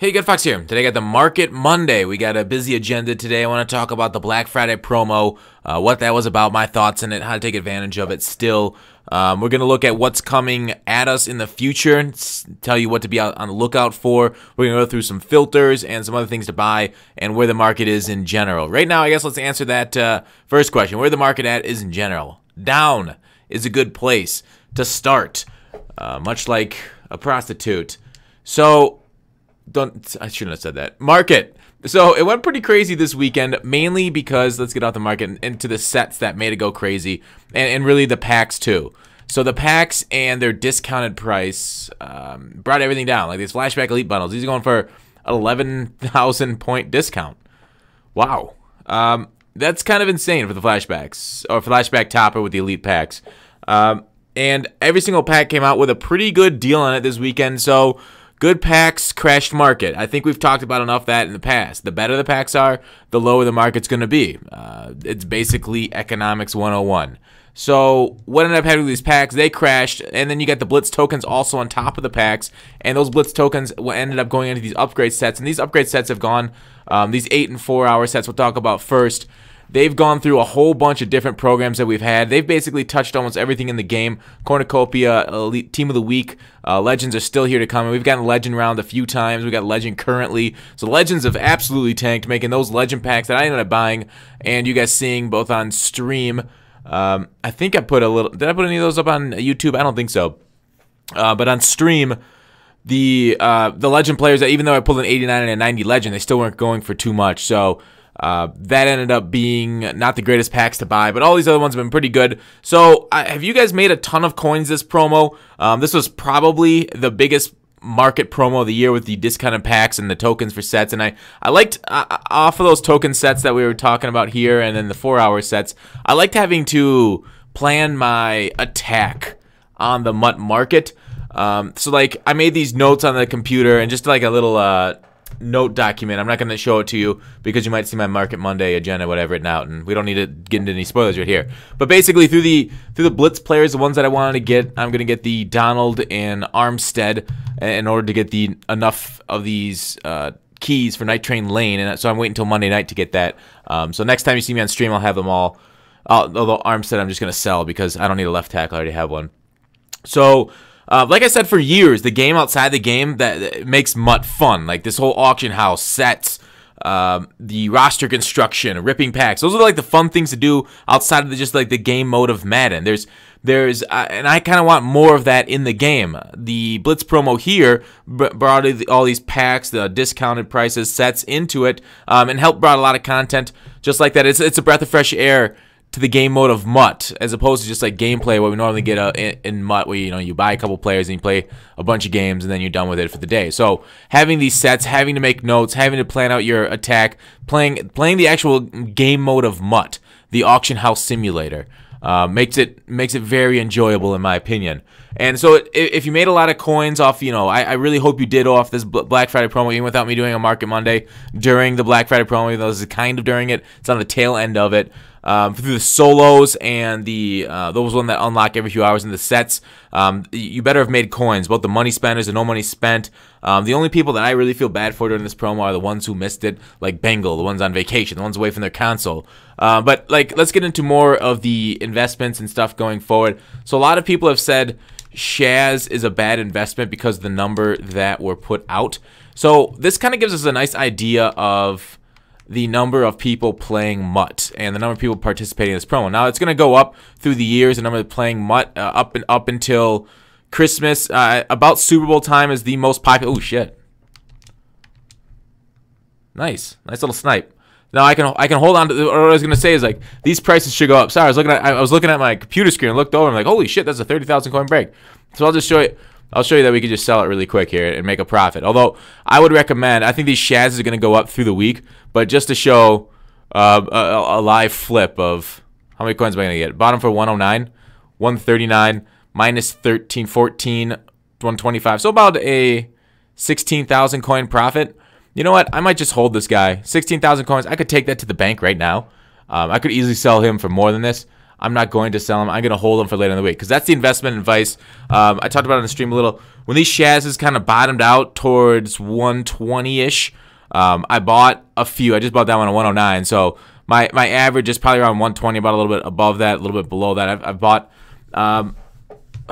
Hey, Good Fox here. Today I got the Market Monday. We got a busy agenda today. I want to talk about the Black Friday promo, what that was about, my thoughts on it, how to take advantage of it still. We're going to look at what's coming at us in the future, and tell you what to be on the lookout for. We're going to go through some filters and some other things to buy and where the market is in general. Right now, I guess let's answer that first question. Where the market at is in general. Down is a good place to start, much like a prostitute. So, I shouldn't have said that. Market. So it went pretty crazy this weekend, mainly because, let's get out the market and into the sets that made it go crazy, and really the packs too. So the packs and their discounted price brought everything down. Like these flashback elite bundles, these are going for an 11,000 point discount. Wow. That's kind of insane for the flashbacks, or flashback topper with the elite packs. And every single pack came out with a pretty good deal on it this weekend, so good packs crashed market. I think we've talked about enough that in the past. The better the packs are, the lower the market's going to be. It's basically economics 101. So what ended up happening with these packs? They crashed, and then you got the blitz tokens also on top of the packs, and those blitz tokens ended up going into these upgrade sets, and these upgrade sets have gone, these 8 and 4 hour sets we'll talk about first. They've gone through a whole bunch of different programs that we've had. They've basically touched almost everything in the game. Cornucopia, Elite Team of the Week, Legends are still here to come. And we've gotten Legend round a few times. We've got Legend currently. So Legends have absolutely tanked, making those Legend packs that I ended up buying and you guys seeing both on stream. I think I put a little... Did I put any of those up on YouTube? I don't think so. But on stream, the Legend players, that even though I pulled an 89 and a 90 Legend, they still weren't going for too much. So that ended up being not the greatest packs to buy, but all these other ones have been pretty good. So have you guys made a ton of coins this promo? This was probably the biggest market promo of the year with the discounted packs and the tokens for sets, and I liked off of those token sets that we were talking about here, and then the 4 hour sets, I liked having to plan my attack on the MUT market. So like I made these notes on the computer and just like a little note document. I'm not going to show it to you because you might see my Market Monday agenda, whatever, written out, and we don't need to get into any spoilers right here. But basically, through the blitz players, the ones that I wanted to get, I'm going to get the Donald and Armstead in order to get enough of these keys for Night Train Lane, and so I'm waiting until Monday night to get that. So next time you see me on stream, I'll have them all. Although Armstead, I'm just going to sell because I don't need a left tackle. I already have one. So like I said, for years, the game outside the game that makes MUT fun. Like this whole auction house, sets, the roster construction, ripping packs. Those are like the fun things to do outside of just like the game mode of Madden. And I kind of want more of that in the game. The Blitz promo here brought all these packs, the discounted prices, sets into it, and helped brought a lot of content just like that. It's a breath of fresh air to the game mode of MUT, as opposed to just like gameplay where we normally get in MUT, where you buy a couple players and you play a bunch of games and then you're done with it for the day. So having these sets, having to make notes, having to plan out your attack, playing the actual game mode of MUT, the auction house simulator, makes it very enjoyable in my opinion. And so if you made a lot of coins off, I really hope you did off this Black Friday promo, even without me doing a Market Monday during the Black Friday promo, even though this is kind of during it. It's on the tail end of it. Through the solos and the those one that unlock every few hours in the sets, you better have made coins, both the money spenders and no money spent. The only people that I really feel bad for during this promo are the ones who missed it, like Bengal, the ones on vacation, the ones away from their console. But like, let's get into more of the investments and stuff going forward. So a lot of people have said Shaz is a bad investment because of the number that were put out. So this kind of gives us a nice idea of the number of people playing MUT and the number of people participating in this promo. Now it's going to go up through the years. The number of playing MUT up until Christmas, about Super Bowl time is the most popular. Oh shit! Nice little snipe. Now I can hold on to what I was going to say is like these prices should go up. Sorry, I was looking at my computer screen and looked over and I'm like, holy shit, that's a 30,000 coin break. So I'll just show you. I'll show you that we could just sell it really quick here and make a profit. Although I would recommend, I think these Shazs are going to go up through the week, but just to show a live flip of how many coins am I going to get? Bottom for 109, 139, minus 13, 14, 125. So about a 16,000 coin profit. You know what? I might just hold this guy. 16,000 coins. I could take that to the bank right now. I could easily sell him for more than this. I'm not going to sell him. I'm going to hold him for later in the week because that's the investment advice. I talked about it on the stream a little. when these Shazes kind of bottomed out towards 120-ish, I bought a few. I just bought that one at 109, so my average is probably around 120, about a little bit above that, a little bit below that. I've bought a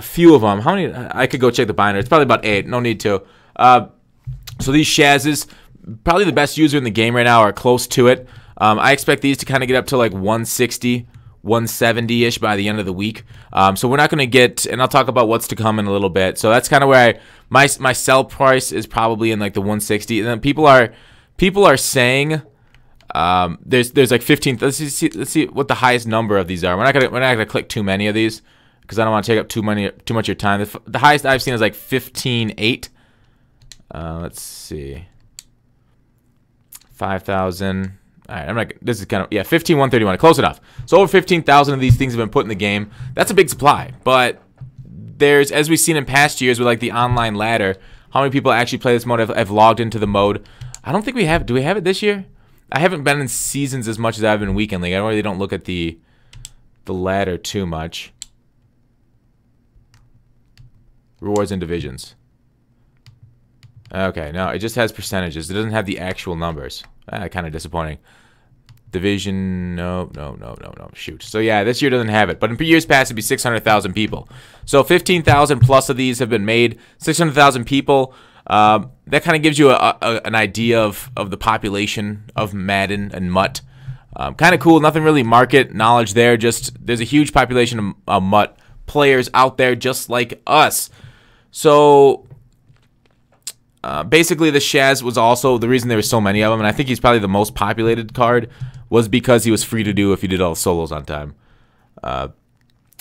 few of them. How many? I could go check the binder. It's probably about 8. No need to. So these Shazes, probably the best user in the game right now, are close to it. I expect these to kind of get up to like 160, 170-ish by the end of the week. So we're not going to get, and I'll talk about what's to come in a little bit. So that's kind of where my sell price is probably in like the 160. And then people are saying there's like 15. Let's see what the highest number of these are. We're not gonna click too many of these because I don't want to take up too much of your time. The highest I've seen is like 15.8. Let's see. 5,000. All right, I'm not. This is kind of 15,131. Close enough. So over 15,000 of these things have been put in the game. That's a big supply. But there's, as we've seen in past years with like the online ladder, how many people actually play this mode have logged into the mode? I don't think we have. Do we have it this year? I haven't been in seasons as much as I've been in weekend league. I really don't look at the ladder too much. Rewards and divisions. Okay, no, it just has percentages. It doesn't have the actual numbers. Kind of disappointing. Division, no. Shoot. So yeah, this year doesn't have it. But in years past, it'd be 600,000 people. So 15,000 plus of these have been made. 600,000 people. That kind of gives you an idea of the population of Madden and MUT. Kind of cool. Nothing really market knowledge there. Just there's a huge population of MUT players out there just like us. So basically, the Shaz was also the reason there were so many of them, and I think he's probably the most populated card, was because he was free to do if you did all the solos on time. And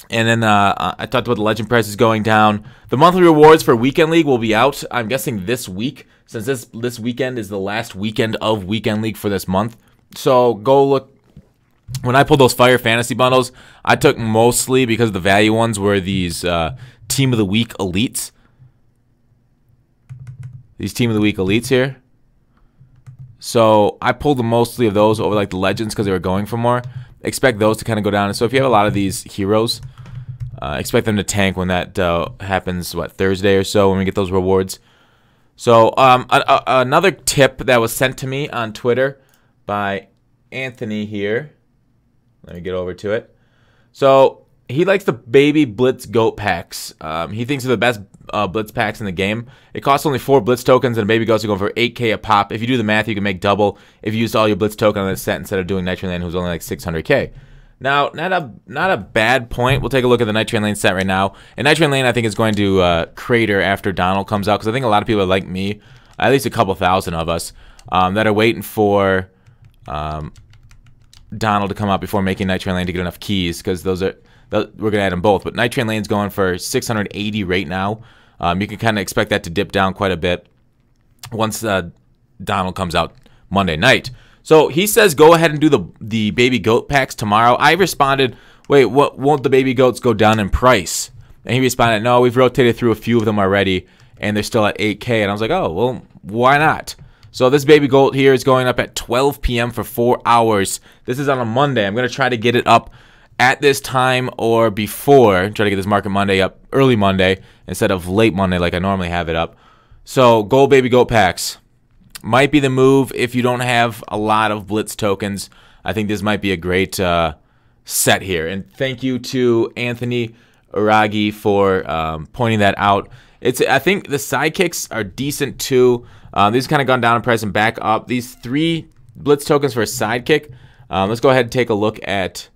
then I talked about the legend prices going down. The monthly rewards for Weekend League will be out, I'm guessing this week, since this weekend is the last weekend of Weekend League for this month. So go look. When I pulled those Fire Fantasy bundles, I took mostly, because the value ones were these Team of the Week Elites. These Team of the Week Elites here. So I pulled mostly of those over like the Legends because they were going for more. Expect those to kind of go down. And so if you have a lot of these heroes, expect them to tank when that happens, what, Thursday or so, when we get those rewards. So another tip that was sent to me on Twitter by Anthony here. Let me get over to it. So he likes the baby Blitz Goat packs. He thinks they're the best Blitz packs in the game. It costs only 4 Blitz tokens, and baby goats are going for 8K a pop. If you do the math, you can make double if you used all your Blitz token on this set instead of doing Night Train Lane, who's only like 600K. Now, not a bad point. We'll take a look at the Night Train Lane set right now. And Night Train Lane, I think, is going to crater after Donald comes out, because I think a lot of people are like me, at least a couple thousand of us, that are waiting for Donald to come out before making Night Train Lane to get enough keys, because those are... we're going to add them both. But Night Train Lane's going for 680 right now. You can kind of expect that to dip down quite a bit once Donald comes out Monday night. So he says go ahead and do the baby goat packs tomorrow. I responded, wait, what, won't the baby goats go down in price? And he responded, no, we've rotated through a few of them already, and they're still at 8K. And I was like, oh, well, why not? So this baby goat here is going up at 12 p.m. for 4 hours. This is on a Monday. I'm going to try to get it up at this time or before. Try to get this Market Monday up early Monday instead of late Monday like I normally have it up. So gold baby goat packs might be the move if you don't have a lot of Blitz tokens. I think this might be a great set here. And thank you to Anthony Uragi for pointing that out. I think the sidekicks are decent too. These kind of gone down in price and back up. These 3 Blitz tokens for a sidekick. Let's go ahead and take a look at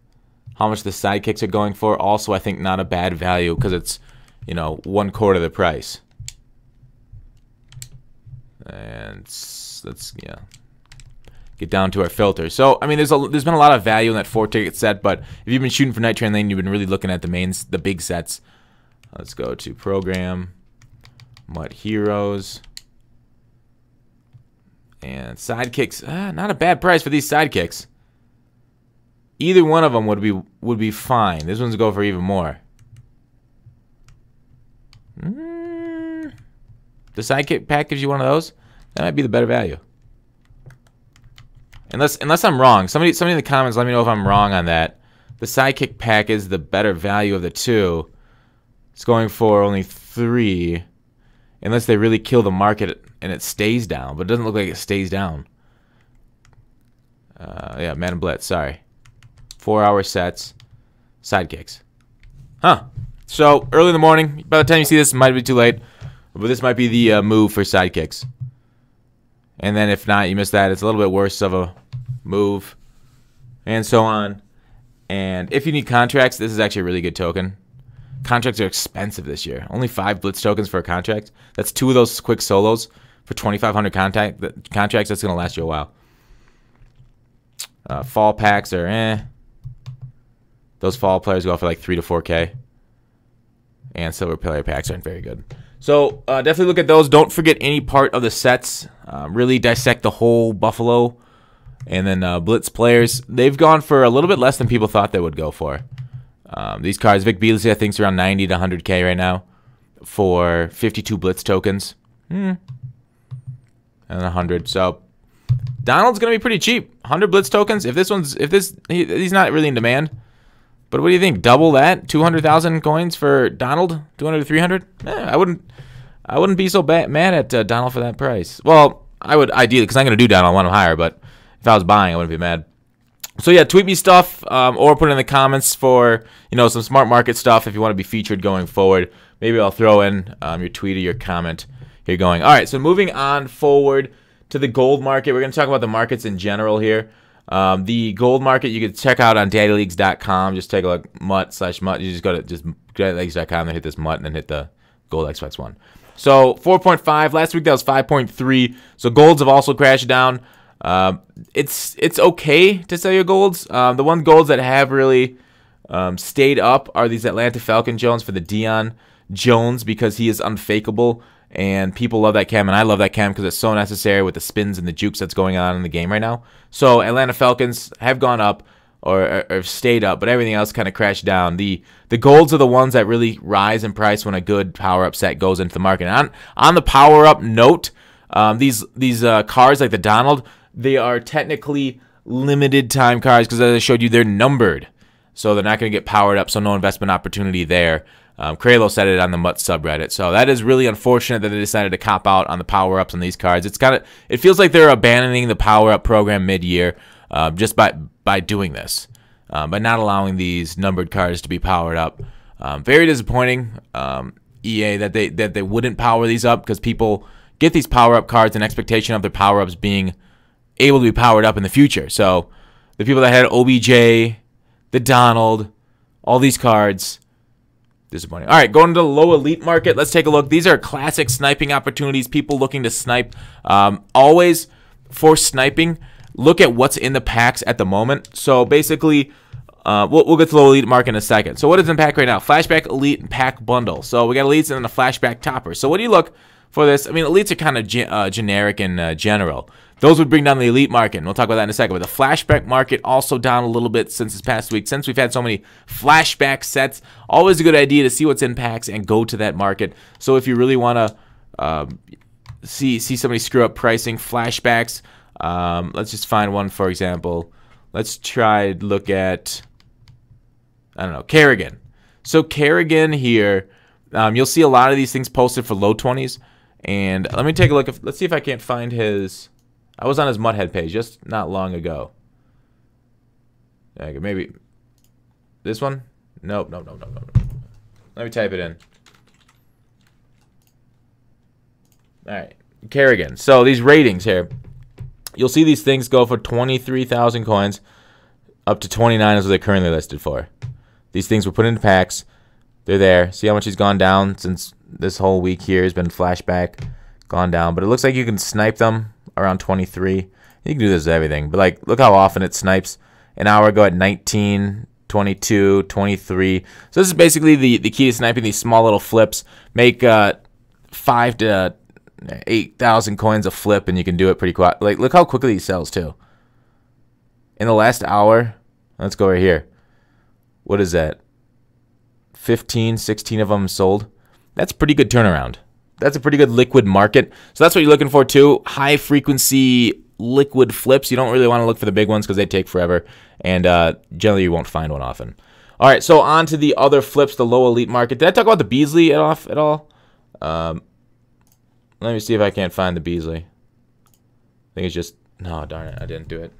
how much the sidekicks are going for. Also, I think not a bad value because it's, you know, 1/4 the price. And let's get down to our filter. So, I mean, there's been a lot of value in that 4-ticket set, but if you've been shooting for Night Train Lane, you've been really looking at the big sets. Let's go to Program, MUT Heroes, and sidekicks. Not a bad price for these sidekicks. Either one of them would be fine. This one's go for even more. The sidekick pack gives you one of those. That might be the better value. Unless I'm wrong. Somebody in the comments let me know if I'm wrong on that. The sidekick pack is the better value of the two. It's going for only 3. unless they really kill the market and it stays down. But it doesn't look like it stays down. Yeah, man and blitz. Sorry. 4-hour sets. Sidekicks. Huh. So, early in the morning. By the time you see this, it might be too late. But this might be the move for sidekicks. And then if not, you miss that. It's a little bit worse of a move. And so on. And if you need contracts, this is actually a really good token. Contracts are expensive this year. Only 5 blitz tokens for a contract. That's 2 of those quick solos for 2,500 contracts. That's going to last you a while. Fall packs are Those fall players go for like 3 to 4K. And silver player packs aren't very good. So definitely look at those. Don't forget any part of the sets. Really dissect the whole Buffalo. And then blitz players. They've gone for a little bit less than people thought they would go for. These cards, Vic Beasley, I think, is around 90 to 100K right now for 52 blitz tokens. And 100. So Donald's gonna be pretty cheap. 100 blitz tokens. He's not really in demand. But what do you think? Double that? 200,000 coins for Donald? 200 to 300? I wouldn't be so mad at Donald for that price. Well, I would ideally, because I'm gonna do Donald. I want him higher, but if I was buying, I wouldn't be mad. So yeah, tweet me stuff or put it in the comments for some smart market stuff if you want to be featured going forward. Maybe I'll throw in your tweet or your comment here going. All right, so moving on forward to the gold market. We're going to talk about the markets in general here. The gold market you can check out on daddyleagues.com. Just take a look, mutt/mutt. You just go to daddyleagues.com and hit this mutt and then hit the gold XY1. So 4.5. Last week that was 5.3. So golds have also crashed down. It's okay to sell your golds. The one golds that have really stayed up are these Atlanta Falcon Jones for the Deion Jones, because he is unfakeable and people love that cam, and I love that cam because it's so necessary with the spins and the jukes that's going on in the game right now. So Atlanta Falcons have gone up or stayed up, but everything else kind of crashed down. The golds are the ones that really rise in price when a good power up set goes into the market. And on the power up note, these cards like the Donald, they are technically limited time cards because, as I showed you, they're numbered. So they're not going to get powered up, so no investment opportunity there. Kralo said it on the Mutt subreddit. So that is really unfortunate that they decided to cop out on the power-ups on these cards. It feels like they're abandoning the power-up program mid-year just by doing this, by not allowing these numbered cards to be powered up. Very disappointing, EA, that they wouldn't power these up, because people get these power-up cards in expectation of their power-ups being able to be powered up in the future. So the people that had OBJ, the Donald, all these cards, disappointing. All right, going to the low elite market. Let's take a look. These are classic sniping opportunities. People looking to snipe. Always for sniping, look at what's in the packs at the moment. So basically, we'll get to the low elite market in a second. So what is in pack right now? Flashback Elite Pack Bundle. So we got elites and then a flashback topper. So what do you look for this? I mean, elites are kind of generic and general. Those would bring down the elite market, and we'll talk about that in a second. But the flashback market also down a little bit since this past week. Since we've had so many flashback sets, always a good idea to see what's in packs and go to that market. So if you really want to see somebody screw up pricing, flashbacks, let's just find one, for example. Let's try to look at, I don't know, Kerrigan. So Kerrigan here, you'll see a lot of these things posted for low 20s. And let me take a look. Let's see if I can't find his. I was on his Mudhead page just not long ago. Okay, maybe this one? Nope. Let me type it in. All right, Kerrigan. So these ratings here, you'll see these things go for 23,000 coins, up to 29 is what they're currently listed for. These things were put into packs. They're there. See how much he's gone down since this whole week here has been flashback, gone down. But it looks like you can snipe them around 23. You can do this with everything. But like, look how often it snipes. An hour ago at 19, 22, 23. So this is basically the key to sniping these small little flips. Make 5 to 8,000 coins a flip, and you can do it pretty quick. Like, look how quickly he sells too. In the last hour, let's go right here. What is that? 15, 16 of them sold. That's a pretty good turnaround. That's a pretty good liquid market. So that's what you're looking for too. High frequency liquid flips. You don't really want to look for the big ones because they take forever. And generally you won't find one often. All right, so on to the other flips, the low elite market. Did I talk about the Beasley at all? Let me see if I can't find the Beasley. I think it's just... No, darn it. I didn't do it.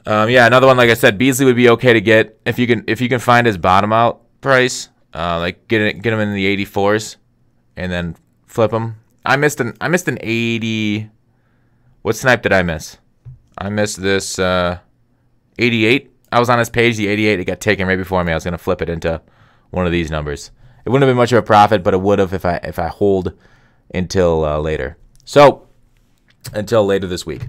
Yeah, another one, like I said, Beasley would be okay to get if you can find his bottom out price. Like get him in the 84s and then flip him. I missed an 80. What snipe did I miss? I missed this 88. I was on his page, the 88. It got taken right before me. I was gonna flip it into one of these numbers. It wouldn't have been much of a profit, but it would have if I hold until later. So until later this week.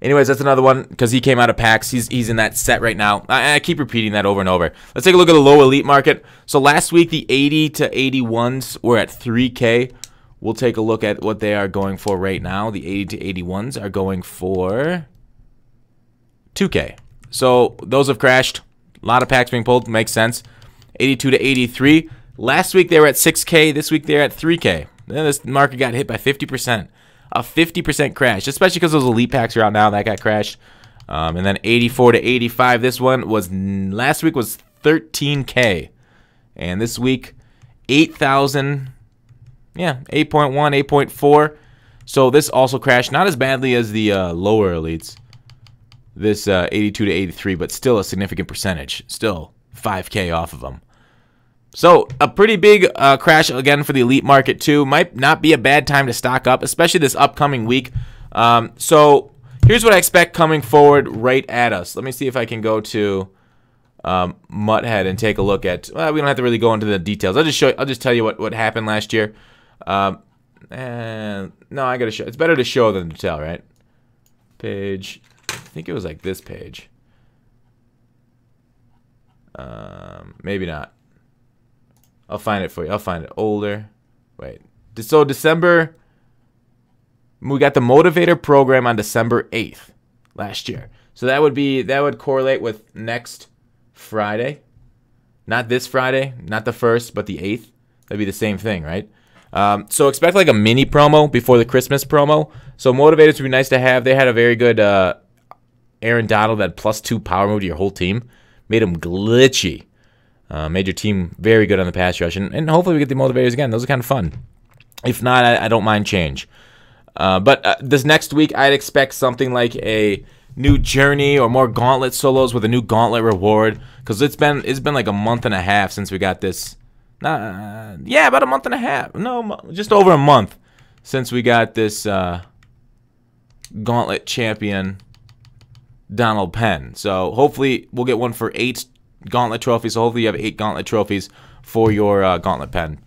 Anyways, that's another one because he came out of packs. He's in that set right now. I keep repeating that over and over. Let's take a look at the low elite market. So last week, the 80 to 81s were at 3K. We'll take a look at what they are going for right now. The 80 to 81s are going for 2K. So those have crashed. A lot of packs being pulled. Makes sense. 82 to 83. Last week, they were at 6K. This week, they're at 3K. Then this market got hit by 50%. A 50% crash, especially because those elite packs are out now. That got crashed. And then 84 to 85. This one was last week was 13K, and this week 8,000. Yeah, 8.1, 8.4. So this also crashed, not as badly as the lower elites. This 82 to 83, but still a significant percentage. Still 5K off of them. So a pretty big crash again for the elite market too. Might not be a bad time to stock up, especially this upcoming week. So here's what I expect coming forward right at us. Let me see if I can go to Mutthead and take a look at. Well, we don't have to really go into the details. I'll just tell you what happened last year. And no, I gotta show. It's better to show than to tell, right? Page. I think it was like this page. Maybe not. I'll find it for you. I'll find it older. Wait. So December, we got the Motivator program on December 8th last year. So that would correlate with next Friday. Not this Friday, not the 1st, but the 8th. That'd be the same thing, right? So expect like a mini promo before the Christmas promo. So Motivators would be nice to have. They had a very good Aaron Donald that +2 power move to your whole team. Made him glitchy. Made your team very good on the pass rush. And hopefully we get the Motivators again. Those are kind of fun. If not, I don't mind change. But this next week, I'd expect something like a new journey or more Gauntlet solos with a new Gauntlet reward. Because it's been like a month and a half since we got this. Yeah, about a month and a half. No, just over a month since we got this Gauntlet champion Donald Penn. So hopefully we'll get one for 8 Gauntlet trophies. So hopefully you have 8 Gauntlet trophies for your Gauntlet pen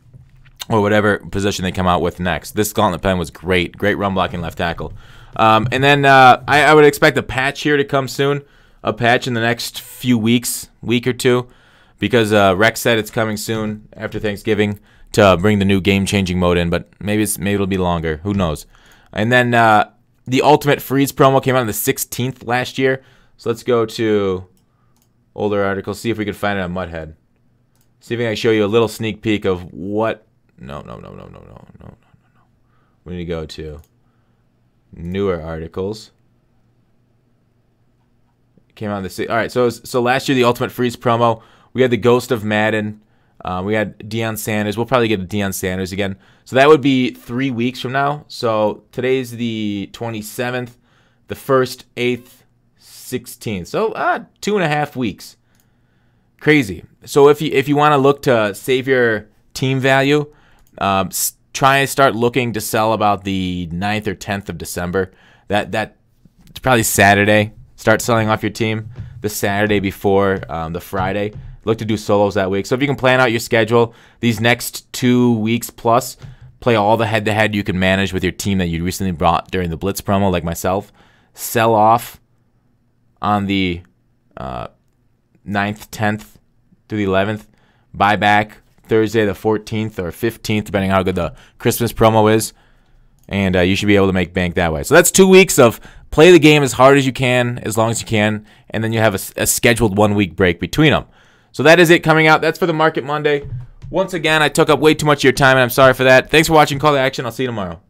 or whatever position they come out with next. This Gauntlet pen was great. Great run blocking left tackle. And then I would expect a patch here to come soon. A patch in the next few weeks, week or two, because Rex said it's coming soon after Thanksgiving to bring the new game-changing mode in. But maybe it'll be longer. Who knows? And then the Ultimate Freeze promo came out on the 16th last year. So let's go to older articles, see if we can find it on Mutthead. See if I can show you a little sneak peek of what. No. We need to go to newer articles. It came out on the. All right, so last year the Ultimate Freeze promo, we had the Ghost of Madden. We had Deion Sanders. We'll probably get a Deion Sanders again. So that would be 3 weeks from now. So today's the 27th, the 1st, 8th, 16th. So 2.5 weeks. Crazy. So if you want to look to save your team value, try and start looking to sell about the 9th or 10th of December. That's probably Saturday. Start selling off your team the Saturday before the Friday. Look to do solos that week. So if you can plan out your schedule, these next 2 weeks plus, play all the head-to-head you can manage with your team that you recently brought during the Blitz promo, like myself. Sell off on the 9th, 10th through the 11th. Buy back Thursday the 14th or 15th, depending on how good the Christmas promo is. And you should be able to make bank that way. So that's 2 weeks of play the game as hard as you can, as long as you can, and then you have a scheduled 1 week break between them. So that is it coming out. That's for the Market Monday. Once again, I took up way too much of your time, and I'm sorry for that. Thanks for watching Call to Action. I'll see you tomorrow.